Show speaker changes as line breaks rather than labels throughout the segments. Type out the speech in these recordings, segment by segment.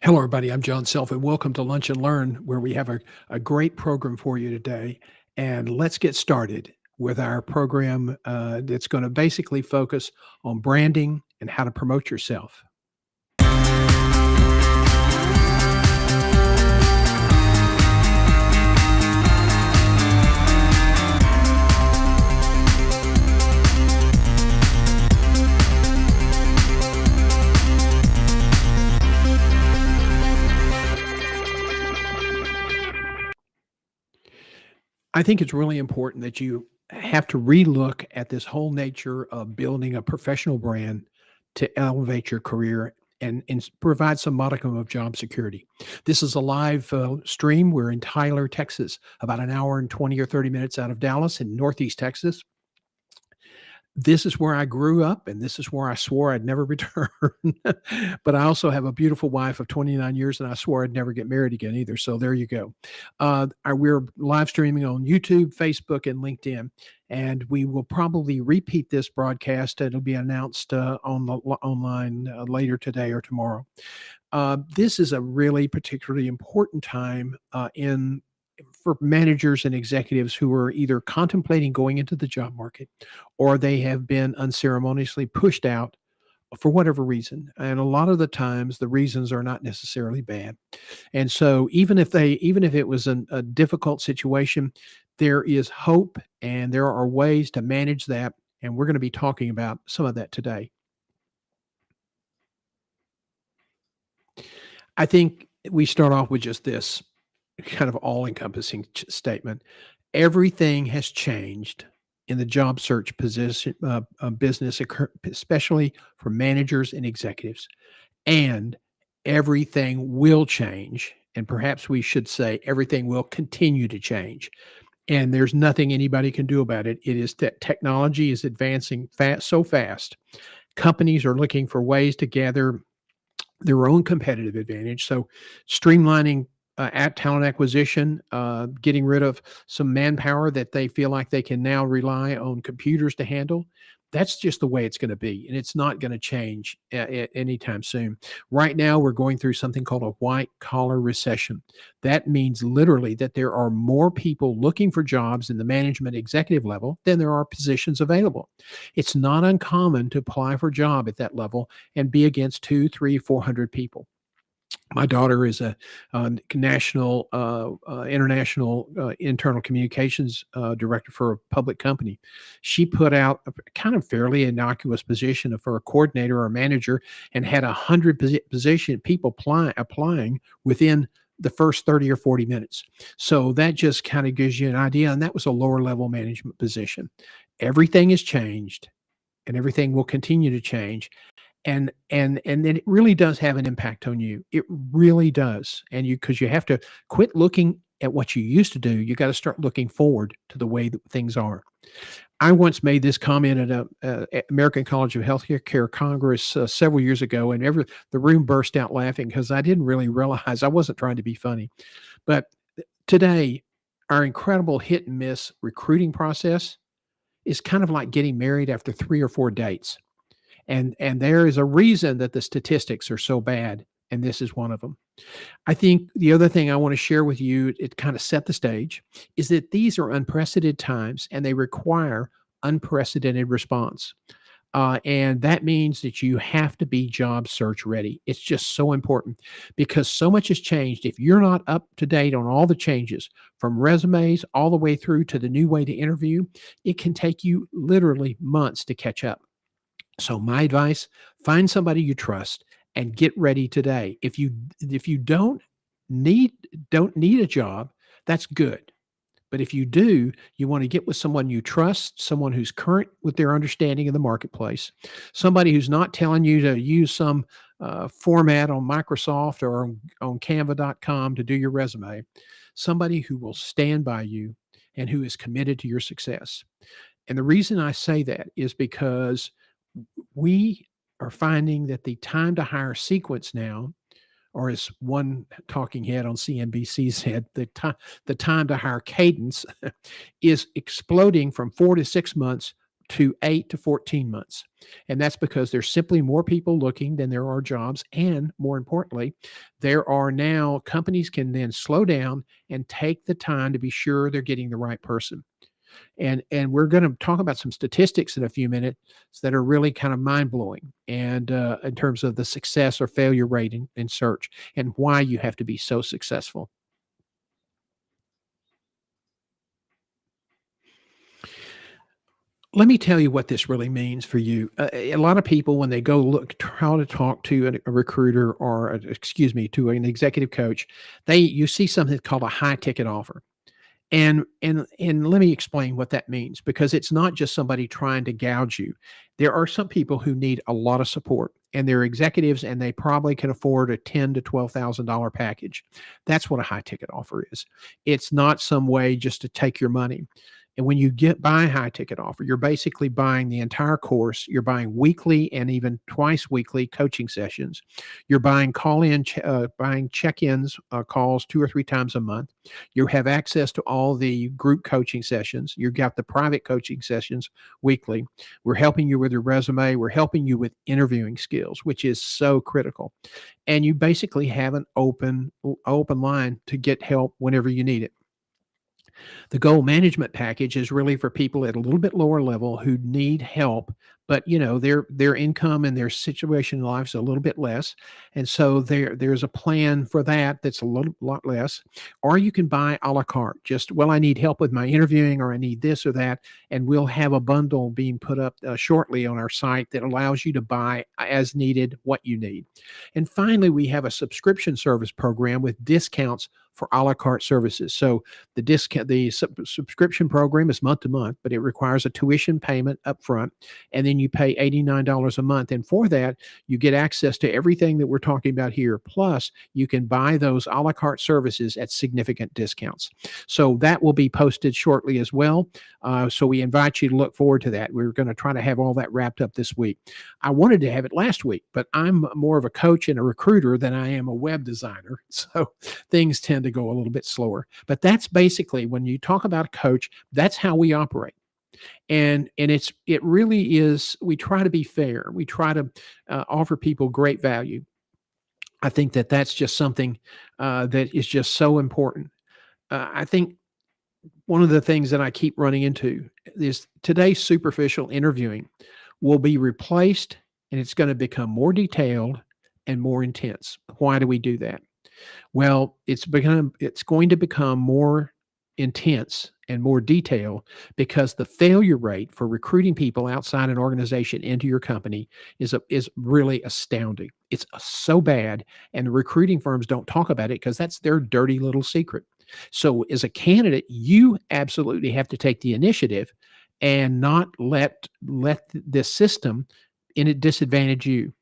Hello, everybody. I'm John Self, and welcome to Lunch and Learn, where we have a great program for you today. And let's get started with our program that's going to basically focus on branding and how to promote yourself. I think it's really important that you have to relook at this whole nature of building a professional brand to elevate your career and provide some modicum of job security. This is a live stream. We're in Tyler, Texas, about an hour and 20 or 30 minutes out of Dallas in Northeast Texas. This is where I grew up, and this is where I swore I'd never return. But I also have a beautiful wife of 29 years, and I swore I'd never get married again either. So there you go. We're live streaming on YouTube, Facebook, and LinkedIn, and we will probably repeat this broadcast. It'll be announced online later today or tomorrow. This is a really particularly important time in for managers and executives who are either contemplating going into the job market or they have been unceremoniously pushed out for whatever reason. And a lot of the times the reasons are not necessarily bad. And so even if it was a difficult situation, there is hope and there are ways to manage that. And we're going to be talking about some of that today. I think we start off with just this kind of all-encompassing statement. Everything has changed in the job search position business, especially for managers and executives, and everything will change. And perhaps we should say everything will continue to change. And there's nothing anybody can do about it. It is that technology is advancing so fast. Companies are looking for ways to gather their own competitive advantage. So streamlining at talent acquisition, getting rid of some manpower that they feel like they can now rely on computers to handle. That's just the way it's going to be, and it's not going to change anytime soon. Right now, we're going through something called a white collar recession. That means literally that there are more people looking for jobs in the management executive level than there are positions available. It's not uncommon to apply for a job at that level and be against 2, 3, 400 people. My daughter is a national, international internal communications director for a public company. She put out a kind of fairly innocuous position for a coordinator or a manager, and had 100 position people applying within the first 30 or 40 minutes. So that just kind of gives you an idea. And that was a lower level management position. Everything has changed, and everything will continue to change. And then it really does have an impact on you. It really does. And because you have to quit looking at what you used to do, you got to start looking forward to the way that things are. I once made this comment at a American College of Healthcare Congress several years ago, and the room burst out laughing because I didn't really realize I wasn't trying to be funny. But today, our incredible hit and miss recruiting process is kind of like getting married after 3 or 4 dates. And there is a reason that the statistics are so bad, and this is one of them. I think the other thing I want to share with you, it kind of set the stage, is that these are unprecedented times and they require unprecedented response. And that means that you have to be job search ready. It's just so important because so much has changed. If you're not up to date on all the changes from resumes all the way through to the new way to interview, it can take you literally months to catch up. So my advice, find somebody you trust and get ready today. If you don't need a job, that's good. But if you do, you want to get with someone you trust, someone who's current with their understanding of the marketplace, somebody who's not telling you to use some format on Microsoft or on Canva.com to do your resume, somebody who will stand by you and who is committed to your success. And the reason I say that is because we are finding that the time to hire sequence now, or as one talking head on CNBC said, the time to hire cadence is exploding from 4 to 6 months to 8 to 14 months. And that's because there's simply more people looking than there are jobs. And more importantly, there are now companies can then slow down and take the time to be sure they're getting the right person. And we're going to talk about some statistics in a few minutes that are really kind of mind blowing, and in terms of the success or failure rate in search and why you have to be so successful. Let me tell you what this really means for you. A lot of people, when they go look, try to talk to a recruiter or, excuse me, to an executive coach, you see something called a high ticket offer. And let me explain what that means, because it's not just somebody trying to gouge you. There are some people who need a lot of support, and they're executives, and they probably can afford a ten to $12,000 package. That's what a high ticket offer is. It's not some way just to take your money. And when you buy a high ticket offer, you're basically buying the entire course. You're buying weekly and even twice weekly coaching sessions. You're buying buying check-ins calls 2 or 3 times a month. You have access to all the group coaching sessions. You've got the private coaching sessions weekly. We're helping you with your resume. We're helping you with interviewing skills, which is so critical. And you basically have an open line to get help whenever you need it. The goal management package is really for people at a little bit lower level who need help, but their income and their situation in life is a little bit less, and so there's a plan for that that's a little lot less. Or you can buy a la carte. Just, well, I need help with my interviewing, or I need this or that, and we'll have a bundle being put up shortly on our site that allows you to buy as needed what you need. And finally, we have a subscription service program with discounts for a la carte services. So the subscription program is month to month, but it requires a tuition payment up front, and then you pay $89 a month. And for that, you get access to everything that we're talking about here. Plus, you can buy those a la carte services at significant discounts. So that will be posted shortly as well. So we invite you to look forward to that. We're going to try to have all that wrapped up this week. I wanted to have it last week, but I'm more of a coach and a recruiter than I am a web designer. So things tend to go a little bit slower. But that's basically, when you talk about a coach, that's how we operate. And it really is. We try to be fair. We try to offer people great value. I think that that's just something that is just so important. I think one of the things that I keep running into is today's superficial interviewing will be replaced, and it's going to become more detailed and more intense. Why do we do that? Well, it's going to become more intense and more detailed, because the failure rate for recruiting people outside an organization into your company is really astounding. It's so bad, and the recruiting firms don't talk about it because that's their dirty little secret. So, as a candidate, you absolutely have to take the initiative and not let this system in it disadvantage you.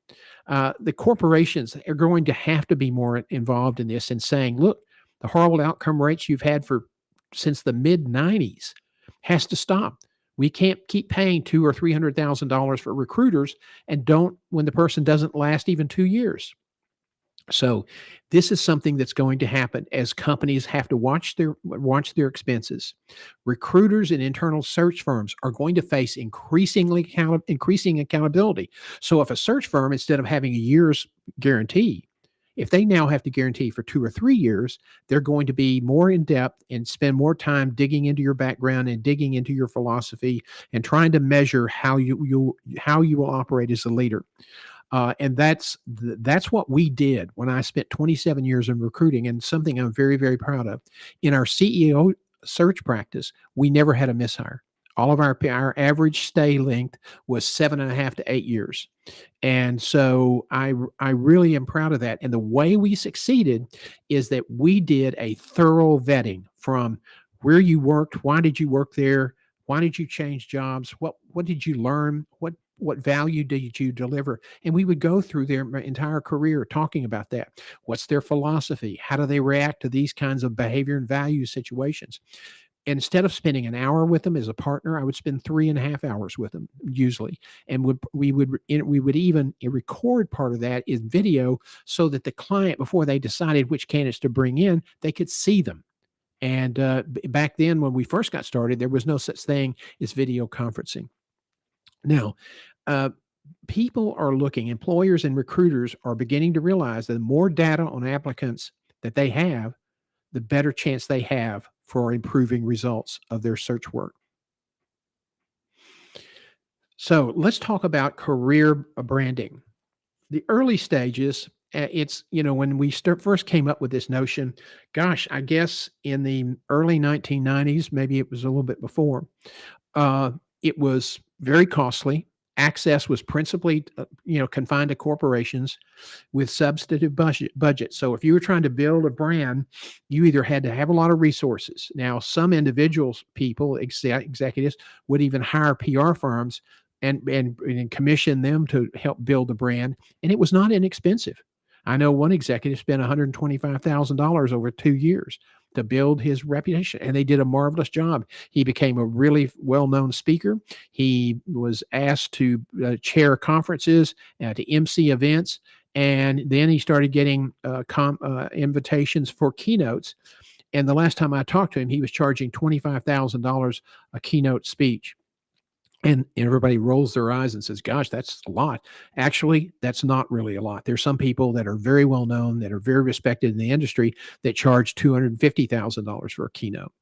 The corporations are going to have to be more involved in this and saying, look, the horrible outcome rates you've had for since the mid '90s has to stop. We can't keep paying two or $300,000 for recruiters and don't when the person doesn't last even 2 years. So this is something that's going to happen as companies have to watch their expenses. Recruiters and internal search firms are going to face increasing accountability. So if a search firm, instead of having a year's guarantee, if they now have to guarantee for 2 or 3 years, they're going to be more in depth and spend more time digging into your background and digging into your philosophy and trying to measure how you will operate as a leader. And that's what we did when I spent 27 years in recruiting, and something I'm very, very proud of. In our CEO search practice, we never had a mishire. All of our average stay length was 7.5 to 8 years. And so I really am proud of that. And the way we succeeded is that we did a thorough vetting from where you worked, why did you work there, why did you change jobs, what did you learn, what value did you deliver? And we would go through their entire career talking about that. What's their philosophy? How do they react to these kinds of behavior and value situations? Instead of spending an hour with them as a partner, I would spend 3.5 hours with them usually, and we would even record part of that in video so that the client, before they decided which candidates to bring in, they could see them. And back then, when we first got started, there was no such thing as video conferencing. Now, uh, people are looking, employers and recruiters are beginning to realize that the more data on applicants that they have, the better chance they have for improving results of their search work. So let's talk about career branding. The early stages, it's, when we first came up with this notion, gosh, I guess in the early 1990s, maybe it was a little bit before, uh, it was very costly. Access was principally, confined to corporations with substantive budget. So if you were trying to build a brand, you either had to have a lot of resources. Now, some individuals, people, executives would even hire PR firms and commission them to help build the brand, and it was not inexpensive. I know one executive spent $125,000 over 2 years to build his reputation, and they did a marvelous job. He became a really well-known speaker. He was asked to chair conferences, to MC events, and then he started getting invitations for keynotes. And the last time I talked to him, he was charging $25,000 a keynote speech. And everybody rolls their eyes and says, gosh, that's a lot. Actually, that's not really a lot. There's some people that are very well known, that are very respected in the industry, that charge $250,000 for a keynote.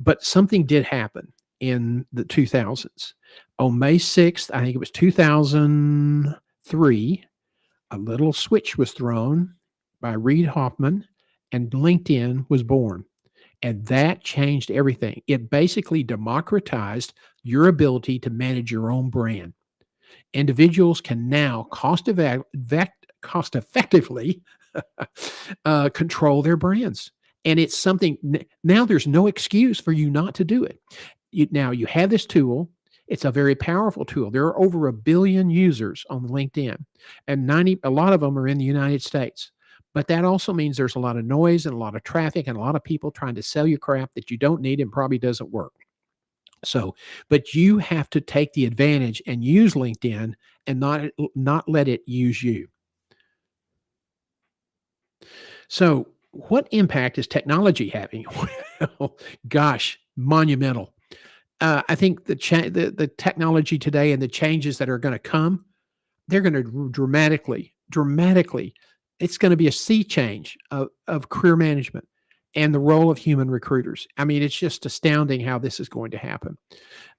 But something did happen in the 2000s. On May 6th, I think it was 2003, a little switch was thrown by Reid Hoffman, and LinkedIn was born. And that changed everything. It basically democratized your ability to manage your own brand. Individuals can now cost effectively control their brands. And it's something, now there's no excuse for you not to do it. Now you have this tool. It's a very powerful tool. There are over 1 billion users on LinkedIn, and a lot of them are in the United States. But that also means there's a lot of noise and a lot of traffic and a lot of people trying to sell you crap that you don't need and probably doesn't work. So, but you have to take the advantage and use LinkedIn and not let it use you. So, what impact is technology having? Well, gosh, monumental. I think the technology today and the changes that are going to come, they're going to dramatically, it's going to be a sea change of career management and the role of human recruiters. I mean, it's just astounding how this is going to happen.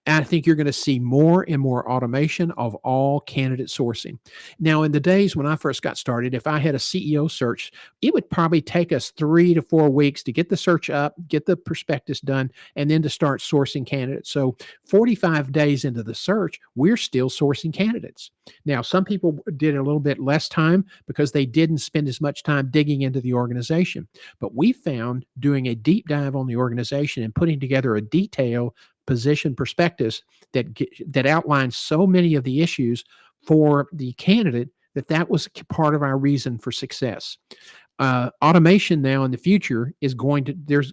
And I think you're going to see more and more automation of all candidate sourcing. Now, in the days when I first got started, if I had a CEO search, it would probably take us 3 to 4 weeks to get the search up, get the prospectus done, and then to start sourcing candidates. So 45 days into the search, we're still sourcing candidates. Now, some people did a little bit less time because they didn't spend as much time digging into the organization. But we found doing a deep dive on the organization and putting together a detailed position prospectus that outlines so many of the issues for the candidate that was part of our reason for success. Automation now in the future is going to do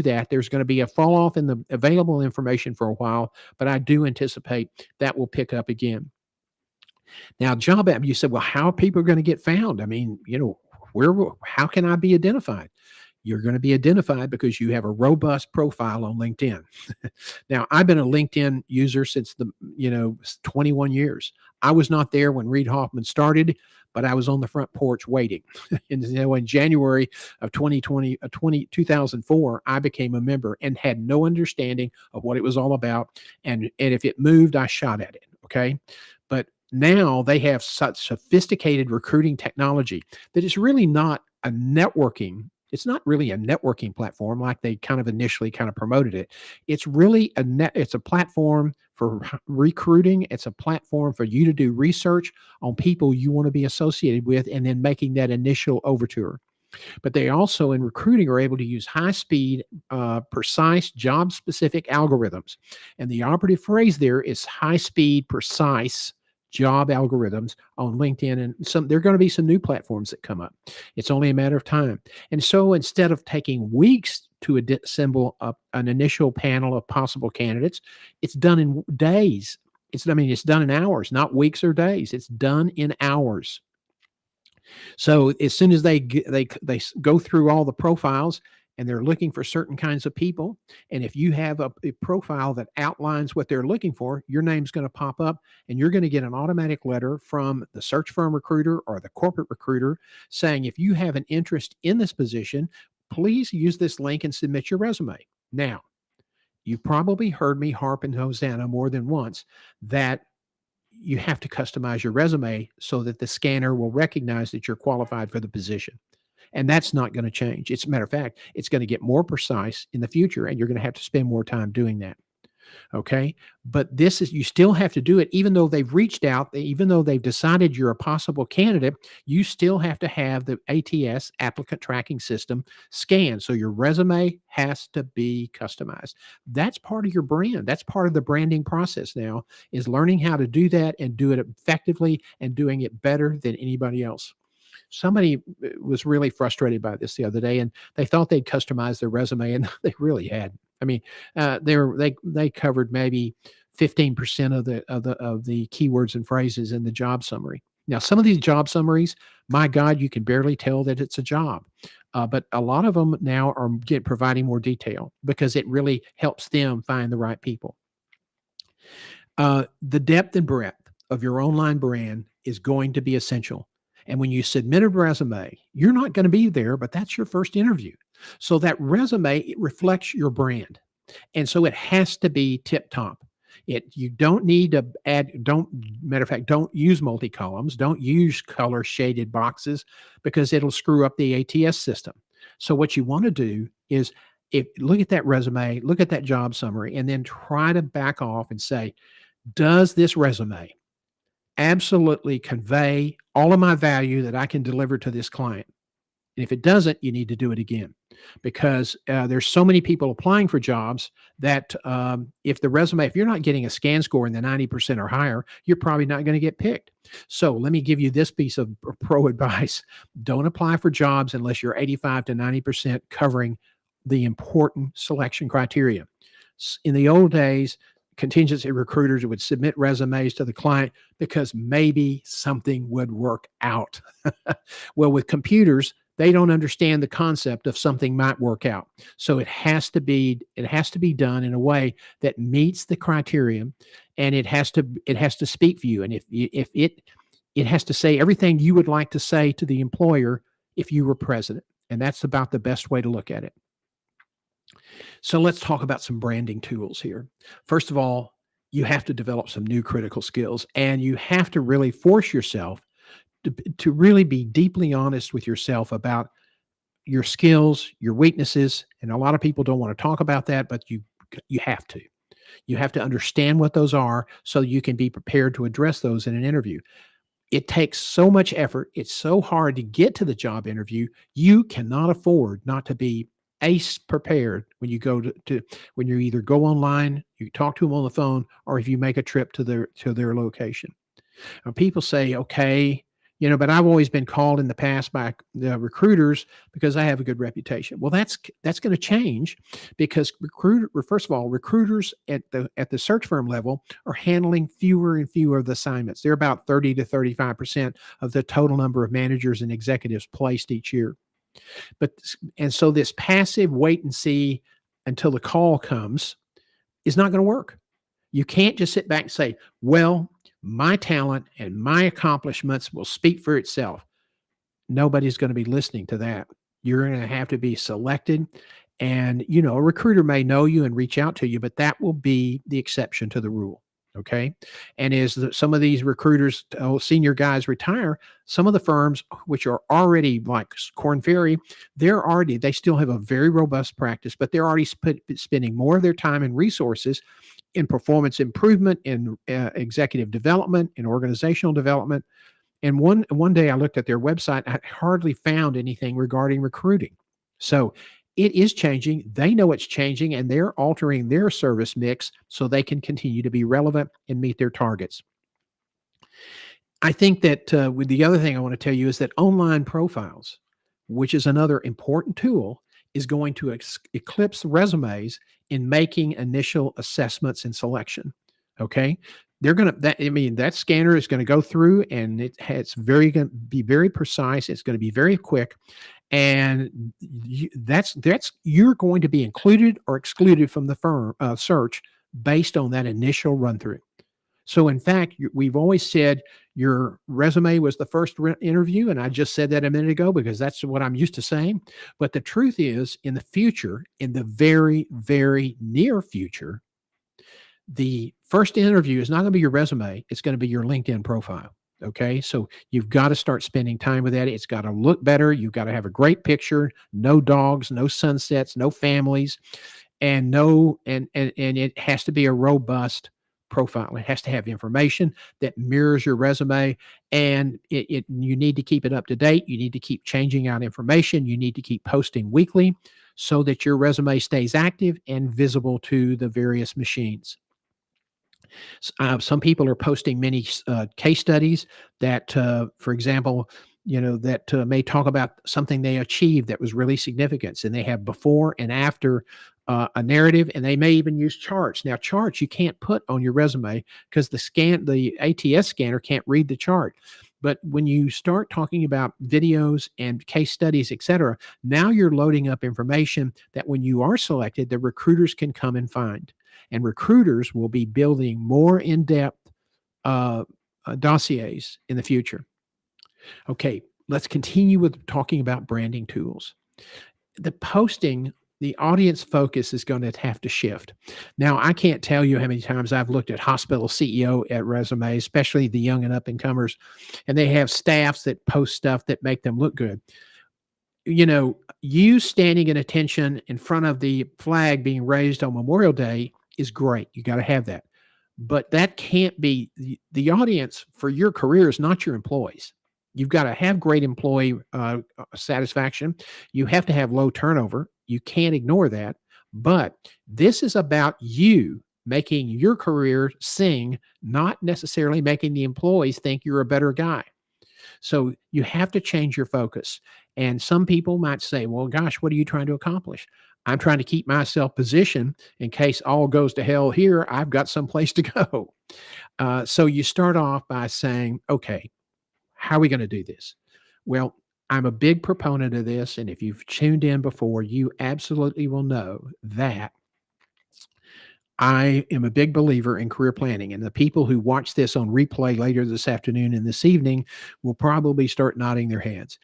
that. There's going to be a fall off in the available information for a while, but I do anticipate that will pick up again. Now, job app, you said, well, how are people going to get found? I mean, how can I be identified? You're going to be identified because you have a robust profile on LinkedIn. Now, I've been a LinkedIn user since 21 years. I was not there when Reid Hoffman started, but I was on the front porch waiting. And in January of 2004, I became a member and had no understanding of what it was all about. And if it moved, I shot at it. Okay. But now they have such sophisticated recruiting technology that it's really not a networking. It's not really a networking platform like they kind of initially kind of promoted it. It's really it's a platform for recruiting. It's a platform for you to do research on people you want to be associated with and then making that initial overture. But they also in recruiting are able to use high speed, precise job specific algorithms. And the operative phrase there is high speed, precise job algorithms on LinkedIn, and there are going to be some new platforms that come up. It's only a matter of time. And so instead of taking weeks to assemble an initial panel of possible candidates, it's done in days. It's done in hours, not weeks or days. It's done in hours. So as soon as they go through all the profiles and they're looking for certain kinds of people. And if you have a profile that outlines what they're looking for, your name's going to pop up and you're going to get an automatic letter from the search firm recruiter or the corporate recruiter saying, if you have an interest in this position, please use this link and submit your resume. Now, you've probably heard me harp and Hosanna more than once that you have to customize your resume so that the scanner will recognize that you're qualified for the position. And that's not going to change. It's a matter of fact, it's going to get more precise in the future, and you're going to have to spend more time doing that. Okay. But this is, you still have to do it, even though they've reached out, even though they've decided you're a possible candidate, you still have to have the ATS applicant tracking system scanned. So your resume has to be customized. That's part of your brand. That's part of the branding process now, is learning how to do that and do it effectively and doing it better than anybody else. Somebody was really frustrated by this the other day, and they thought they'd customize their resume, and they really hadn't. I mean, they covered maybe 15% of the keywords and phrases in the job summary. Now, some of these job summaries, my God, you can barely tell that it's a job. But a lot of them now are providing more detail because it really helps them find the right people. The depth and breadth of your online brand is going to be essential. And when you submit a resume, you're not going to be there, but that's your first interview. So that resume, it reflects your brand. And so it has to be tip top. You don't need to matter of fact, don't use multi columns, don't use color shaded boxes because it'll screw up the ATS system. So what you want to do is look at that resume, look at that job summary, and then try to back off and say, does this resume absolutely convey all of my value that I can deliver to this client? And if it doesn't, you need to do it again, because there's so many people applying for jobs that if you're not getting a scan score in the 90% or higher, you're probably not going to get picked. So let me give you this piece of pro advice. Don't apply for jobs unless you're 85 to 90% covering the important selection criteria. In the old days, contingency recruiters would submit resumes to the client because maybe something would work out. Well, with computers, they don't understand the concept of something might work out. So it has to be done in a way that meets the criterion, and it has to speak for you. And if it has to say everything you would like to say to the employer if you were president. And that's about the best way to look at it. So let's talk about some branding tools here. First of all, you have to develop some new critical skills, and you have to really force yourself to really be deeply honest with yourself about your skills, your weaknesses. And a lot of people don't want to talk about that, but you have to. You have to understand what those are so you can be prepared to address those in an interview. It takes so much effort. It's so hard to get to the job interview. You cannot afford not to be ace prepared when you go when you either go online, you talk to them on the phone, or if you make a trip to their location. Now, people say, okay, but I've always been called in the past by the recruiters because I have a good reputation. Well, that's going to change because first of all, recruiters at the search firm level are handling fewer and fewer of the assignments. They're about 30 to 35% of the total number of managers and executives placed each year. And so this passive wait and see until the call comes is not going to work. You can't just sit back and say, well, my talent and my accomplishments will speak for itself. Nobody's going to be listening to that. You're going to have to be selected. And, a recruiter may know you and reach out to you, but that will be the exception to the rule. Okay. And as some of these recruiters, senior guys retire, some of the firms, which are already like Korn Ferry, they still have a very robust practice, but they're already spending more of their time and resources in performance improvement, in executive development, in organizational development. And one day I looked at their website, I hardly found anything regarding recruiting. So it is changing. They know it's changing, and they're altering their service mix so they can continue to be relevant and meet their targets. I think that with the other thing I want to tell you is that online profiles, which is another important tool, is going to eclipse resumes in making initial assessments and selection. Okay. they're gonna that I mean, that scanner is gonna go through and it's very gonna be very precise. It's gonna be very quick, and that's you're going to be included or excluded from the firm search based on that initial run through. So, in fact, we've always said your resume was the first interview, and I just said that a minute ago because that's what I'm used to saying. But the truth is, in the future, in the very, very near future, the first interview is not going to be your resume, it's going to be your LinkedIn profile. Okay. So you've got to start spending time with that. It's got to look better. You've got to have a great picture, no dogs, no sunsets, no families, and no, and it has to be a robust profile. It has to have information that mirrors your resume, and you need to keep it up to date. You need to keep changing out information. You need to keep posting weekly so that your resume stays active and visible to the various machines. Some people are posting many case studies that, for example, that may talk about something they achieved that was really significant, and they have before and after a narrative, and they may even use charts. Now, charts you can't put on your resume because the ATS scanner can't read the chart. But when you start talking about videos and case studies, et cetera, now you're loading up information that when you are selected, the recruiters can come and find. And recruiters will be building more in-depth uh, dossiers in the future. Okay, let's continue with talking about branding tools. The posting, the audience focus is going to have to shift. Now, I can't tell you how many times I've looked at hospital CEO at resumes, especially the young and up and comers, and they have staffs that post stuff that make them look good. You standing in attention in front of the flag being raised on Memorial Day is great. You got to have that. But that can't be the audience for your career is not your employees. You've got to have great employee satisfaction. You have to have low turnover. You can't ignore that. But this is about you making your career sing, not necessarily making the employees think you're a better guy. So you have to change your focus. And some people might say, well, gosh, what are you trying to accomplish? I'm trying to keep myself positioned in case all goes to hell here. I've got someplace to go. So you start off by saying, okay, how are we going to do this? Well, I'm a big proponent of this. And if you've tuned in before, you absolutely will know that I am a big believer in career planning. And the people who watch this on replay later this afternoon and this evening will probably start nodding their heads.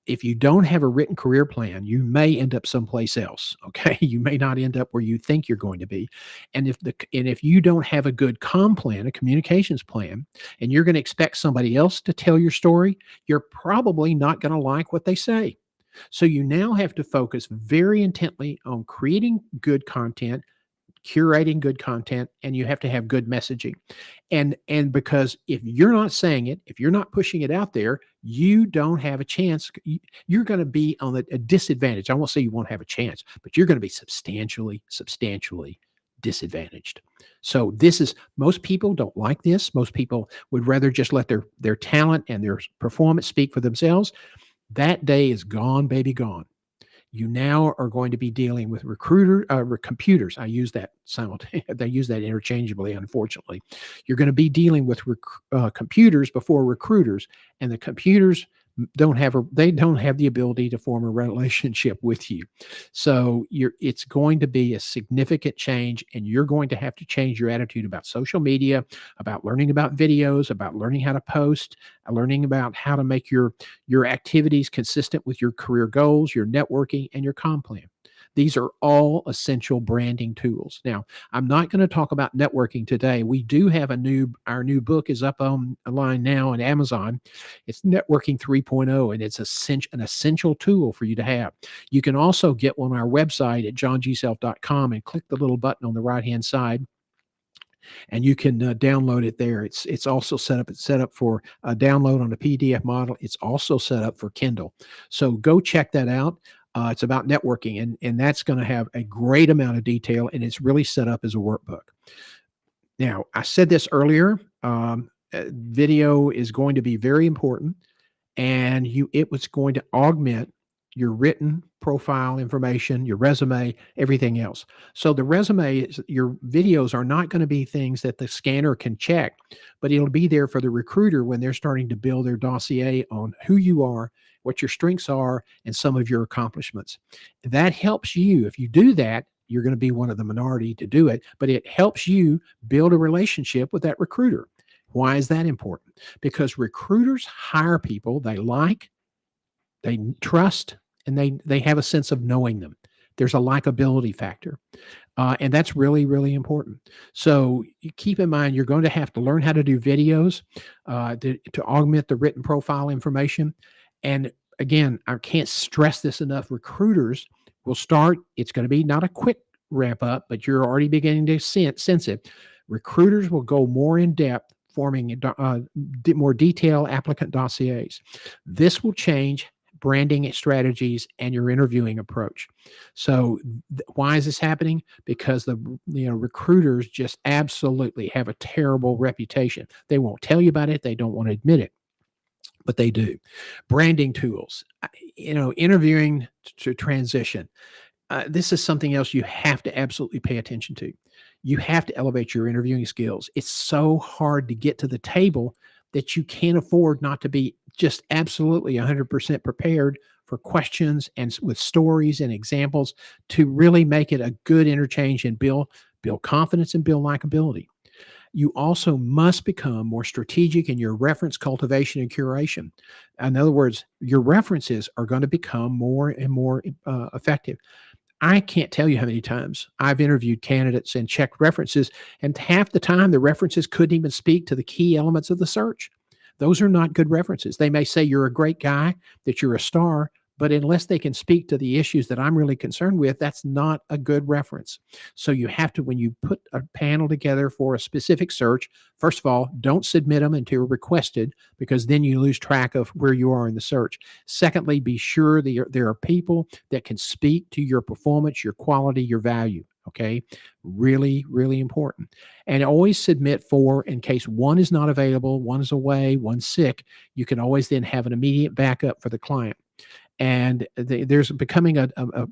If you don't have a written career plan, you may end up someplace else. Okay. You may not end up where you think you're going to be. And if you don't have a good plan, a communications plan, and you're going to expect somebody else to tell your story, you're probably not going to like what they say. So you now have to focus very intently on creating good content, curating good content, and you have to have good messaging. And because if you're not saying it, if you're not pushing it out there, you don't have a chance. You're going to be on a disadvantage. I won't say you won't have a chance, but you're going to be substantially disadvantaged. So most people don't like this. Most people would rather just let their talent and their performance speak for themselves. That day is gone, baby, gone. You now are going to be dealing with computers. I use that they use that interchangeably, unfortunately. You're going to be dealing with computers before recruiters, and the computers don't have the ability to form a relationship with you. So it's going to be a significant change, and you're going to have to change your attitude about social media, about learning about videos, about learning how to post, learning about how to make your activities consistent with your career goals, your networking, and your comp plan. These are all essential branding tools. Now, I'm not going to talk about networking today. We do have our new book is up online now on Amazon. It's Networking 3.0, and it's an essential tool for you to have. You can also get one on our website at johngself.com and click the little button on the right-hand side, and you can download it there. It's also set up for a download on a PDF model. It's also set up for Kindle. So go check that out. It's about networking, and that's going to have a great amount of detail, and it's really set up as a workbook. Now, I said this earlier. Video is going to be very important, and it was going to augment your written profile information, your resume, everything else. So the resume is, your videos are not going to be things that the scanner can check, but it'll be there for the recruiter when they're starting to build their dossier on who you are, what your strengths are, and some of your accomplishments. That helps you. If you do that, you're going to be one of the minority to do it, but it helps you build a relationship with that recruiter. Why is that important? Because recruiters hire people they like, they trust, and they have a sense of knowing them. There's a likability factor, and that's really really important. So you keep in mind you're going to have to learn how to do videos to augment the written profile information. And again, I can't stress this enough. Recruiters will start. It's going to be not a quick ramp up, but you're already beginning to sense it. Recruiters will go more in depth, forming more detailed applicant dossiers. This will change branding strategies and your interviewing approach. So why is this happening? Because the recruiters just absolutely have a terrible reputation. They won't tell you about it. They don't want to admit it, but they do. Branding tools, interviewing to transition. This is something else you have to absolutely pay attention to. You have to elevate your interviewing skills. It's so hard to get to the table that you can't afford not to be just absolutely 100% prepared for questions and with stories and examples to really make it a good interchange and build confidence and build likability. You also must become more strategic in your reference cultivation and curation. In other words, your references are going to become more and more effective. I can't tell you how many times I've interviewed candidates and checked references, and half the time the references couldn't even speak to the key elements of the search. Those are not good references. They may say you're a great guy, that you're a star, but unless they can speak to the issues that I'm really concerned with, that's not a good reference. So you have to, when you put a panel together for a specific search, first of all, don't submit them until requested, because then you lose track of where you are in the search. Secondly, be sure that there are people that can speak to your performance, your quality, your value. Okay. Really, really important. And always submit four in case one is not available, one is away, one's sick. You can always then have an immediate backup for the client. And there's becoming a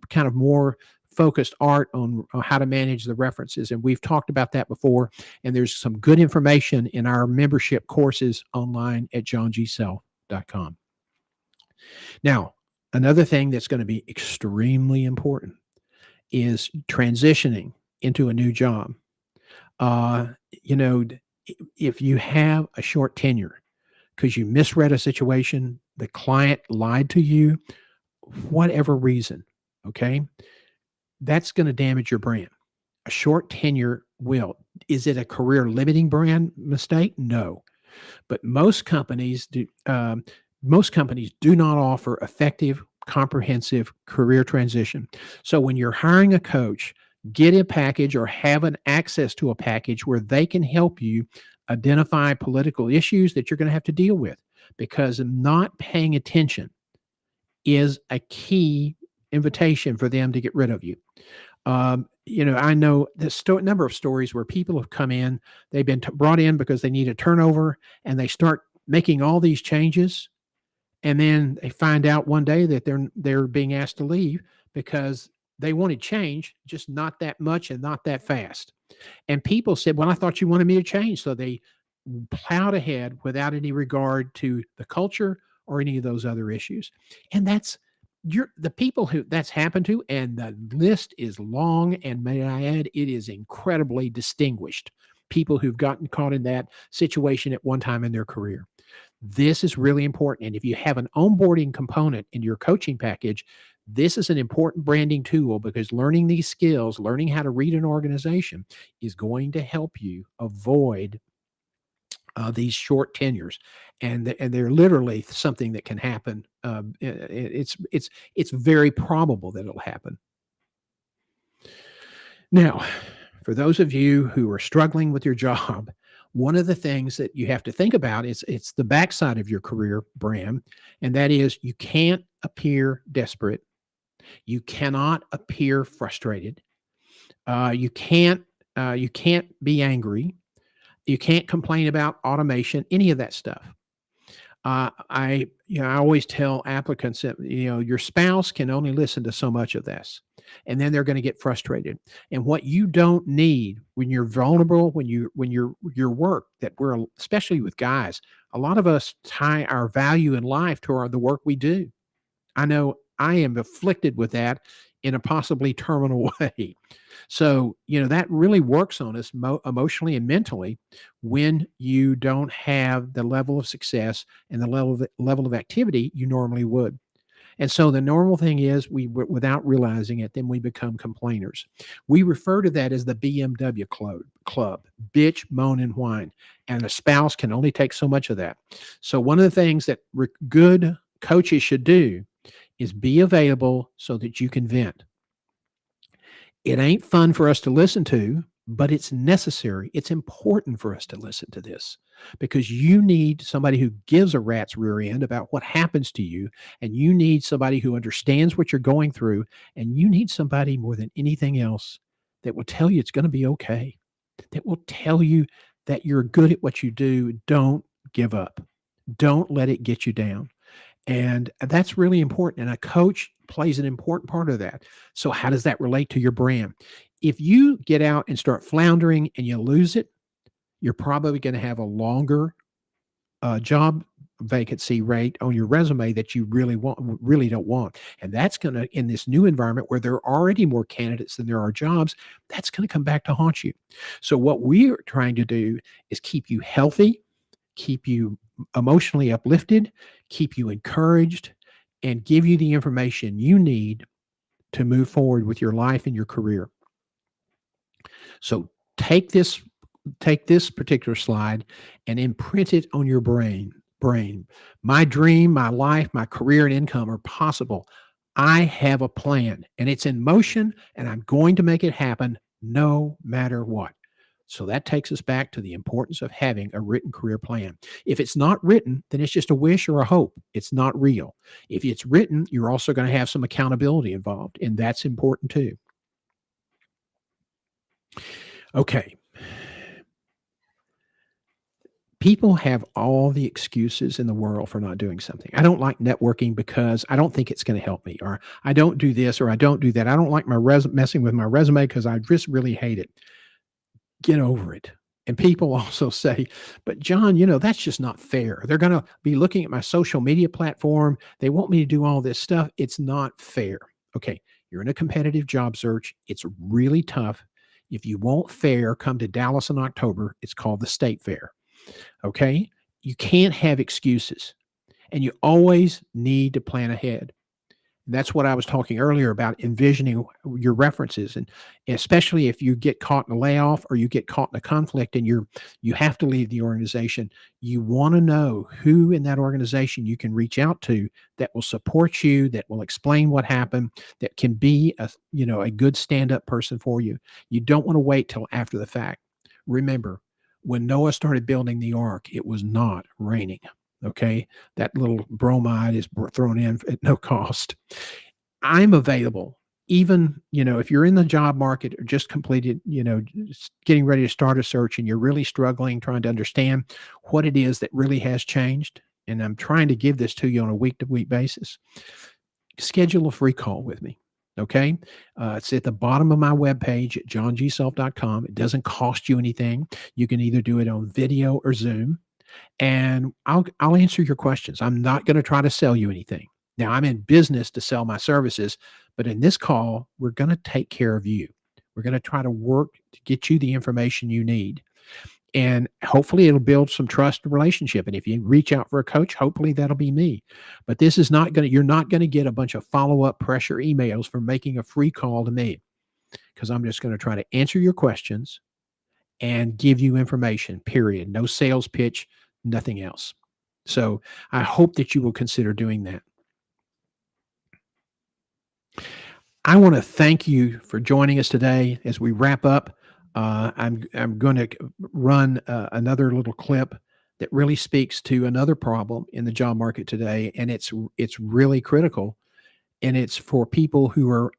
kind of more focused art on how to manage the references. And we've talked about that before. And there's some good information in our membership courses online at johngsell.com. Now, another thing that's going to be extremely important is transitioning into a new job. If you have a short tenure because you misread a situation, the client lied to you, whatever reason, okay, that's going to damage your brand. A short tenure will. Is it a career limiting brand mistake? No, but most companies do. Most companies do not offer effective, comprehensive career transition. So when you're hiring a coach, get a package or have an access to a package where they can help you identify political issues that you're going to have to deal with, because not paying attention is a key invitation for them to get rid of you. I know the number of stories where people have come in, they've been brought in because they need a turnover, and they start making all these changes, and then they find out one day that they're being asked to leave because they wanted change, just not that much and not that fast. And people said, "Well, I thought you wanted me to change." So they plowed ahead without any regard to the culture or any of those other issues. And that's the people who that's happened to, and the list is long, and may I add, it is incredibly distinguished. People who've gotten caught in that situation at one time in their career. This is really important. And if you have an onboarding component in your coaching package, this is an important branding tool, because learning these skills, learning how to read an organization, is going to help you avoid these short tenures, and they're literally something that can happen. It's very probable that it'll happen. Now, for those of you who are struggling with your job, one of the things that you have to think about is it's the backside of your career brand, and that is you can't appear desperate, you cannot appear frustrated, you can't be angry, you can't complain about automation, any of that stuff. I always tell applicants that, your spouse can only listen to so much of this, and then they're going to get frustrated. And what you don't need when you're vulnerable, when your work that we're, especially with guys, a lot of us tie our value in life to the work we do. I know I am afflicted with that in a possibly terminal way. So, that really works on us emotionally and mentally when you don't have the level of success and the level of activity you normally would. And so the normal thing is without realizing it, then we become complainers. We refer to that as the BMW club, bitch, moan, and whine. And a spouse can only take so much of that. So one of the things that good coaches should do is be available so that you can vent. It ain't fun for us to listen to, but it's necessary. It's important for us to listen to this because you need somebody who gives a rat's rear end about what happens to you. And you need somebody who understands what you're going through. And you need somebody more than anything else that will tell you it's going to be okay, that will tell you that you're good at what you do. Don't give up. Don't let it get you down. And that's really important. And a coach plays an important part of that. So, how does that relate to your brand? If you get out and start floundering and you lose it, you're probably going to have a longer job vacancy rate on your resume that you really don't want. And that's going to, in this new environment where there are already more candidates than there are jobs, that's going to come back to haunt you. So, what we are trying to do is keep you healthy, keep you emotionally uplifted, keep you encouraged, and give you the information you need to move forward with your life and your career. So take this particular slide and imprint it on your brain. My dream, my life, my career and income are possible. I have a plan and it's in motion and I'm going to make it happen no matter what. So that takes us back to the importance of having a written career plan. If it's not written, then it's just a wish or a hope. It's not real. If it's written, you're also going to have some accountability involved, and that's important too. Okay. People have all the excuses in the world for not doing something. I don't like networking because I don't think it's going to help me, or I don't do this, or I don't do that. I don't like messing with my resume because I just really hate it. Get over it. And people also say, but John, that's just not fair. They're going to be looking at my social media platform. They want me to do all this stuff. It's not fair. Okay. You're in a competitive job search. It's really tough. If you want fair, come to Dallas in October. It's called the State Fair. Okay. You can't have excuses and you always need to plan ahead. That's what I was talking earlier about envisioning your references, and especially if you get caught in a layoff or you get caught in a conflict and you have to leave the organization, you want to know who in that organization you can reach out to that will support you, that will explain what happened, that can be a good stand-up person for you. You don't want to wait till after the fact. Remember, when Noah started building the ark, it was not raining. Okay. That little bromide is thrown in at no cost. I'm available. Even, if you're in the job market or just completed, just getting ready to start a search and you're really struggling, trying to understand what it is that really has changed. And I'm trying to give this to you on a week to week basis. Schedule a free call with me. Okay. It's at the bottom of my webpage at johngself.com. It doesn't cost you anything. You can either do it on video or Zoom, and I'll answer your questions. I'm not going to try to sell you anything. Now, I'm in business to sell my services, but in this call, we're going to take care of you. We're going to try to work to get you the information you need. And hopefully it'll build some trust and relationship. And if you reach out for a coach, hopefully that'll be me. But this is not going to, you're not going to get a bunch of follow-up pressure emails for making a free call to me, because I'm just going to try to answer your questions and give you information, period. No sales pitch, nothing else. So I hope that you will consider doing that. I want to thank you for joining us today as we wrap up. I'm going to run another little clip that really speaks to another problem in the job market today, and it's really critical, and it's for people who are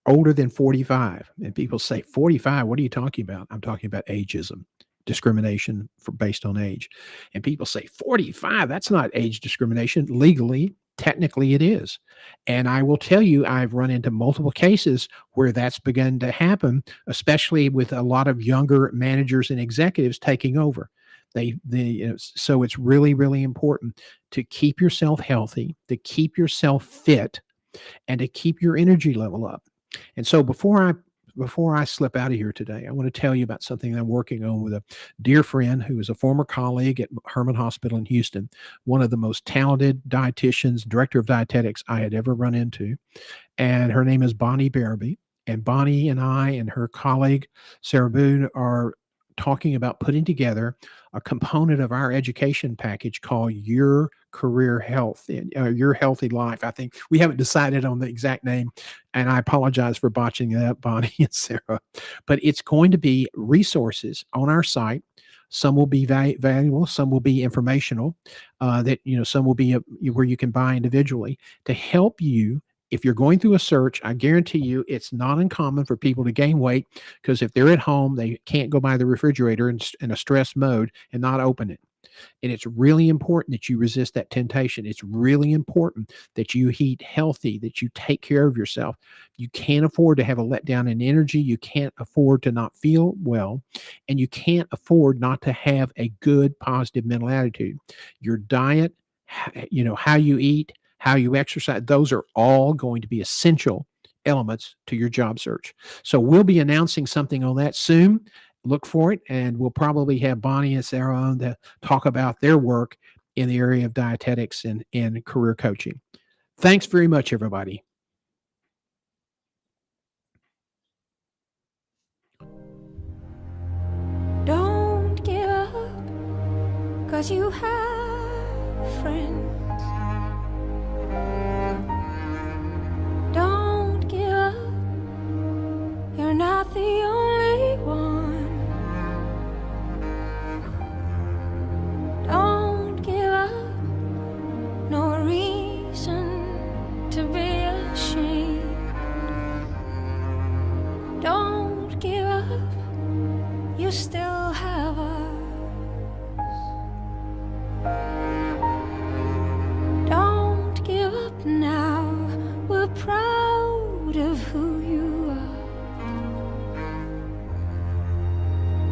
older than 45. And people say, 45, what are you talking about? I'm talking about ageism. discrimination for based on age. And people say 45, that's not age discrimination. Legally, technically it is. And I will tell you, I've run into multiple cases where that's begun to happen, especially with a lot of younger managers and executives taking over. So it's really, really important to keep yourself healthy, to keep yourself fit, and to keep your energy level up. And so before I slip out of here today, I want to tell you about something I'm working on with a dear friend who is a former colleague at Herman Hospital in Houston, one of the most talented dietitians, director of dietetics I had ever run into. And her name is Bonnie Barabee. And Bonnie and I and her colleague, Sarah Boone, are talking about putting together a component of our education package called Your Career Health, Your Healthy Life. I think we haven't decided on the exact name, and I apologize for botching that, Bonnie and Sarah. But it's going to be resources on our site. Some will be valuable, some will be informational. Some will be where you can buy individually to help you. If you're going through a search, I guarantee you it's not uncommon for people to gain weight because if they're at home, they can't go by the refrigerator in a stress mode and not open it. And it's really important that you resist that temptation. It's really important that you eat healthy, that you take care of yourself. You can't afford to have a letdown in energy. You can't afford to not feel well. And you can't afford not to have a good, positive mental attitude. Your diet, how you eat, how you exercise, those are all going to be essential elements to your job search. So we'll be announcing something on that soon. Look for it, and we'll probably have Bonnie and Sarah on to talk about their work in the area of dietetics and career coaching. Thanks very much, everybody.
Don't give up, 'cause you have friends. Don't give up, you're not the only one. Don't give up, no reason to be ashamed. Don't give up, you still have us. Don't give up now, we're proud of who you are.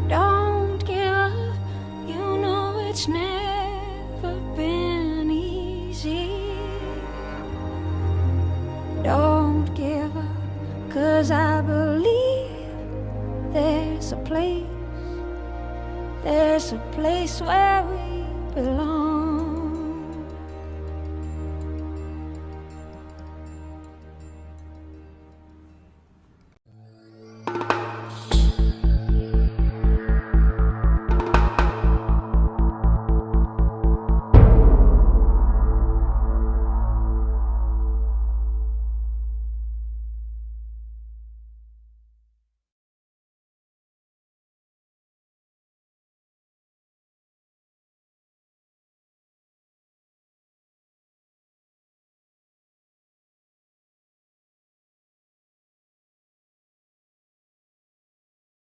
Don't give up, you know it's never been easy. Don't give up, 'cause I believe there's a place where we belong.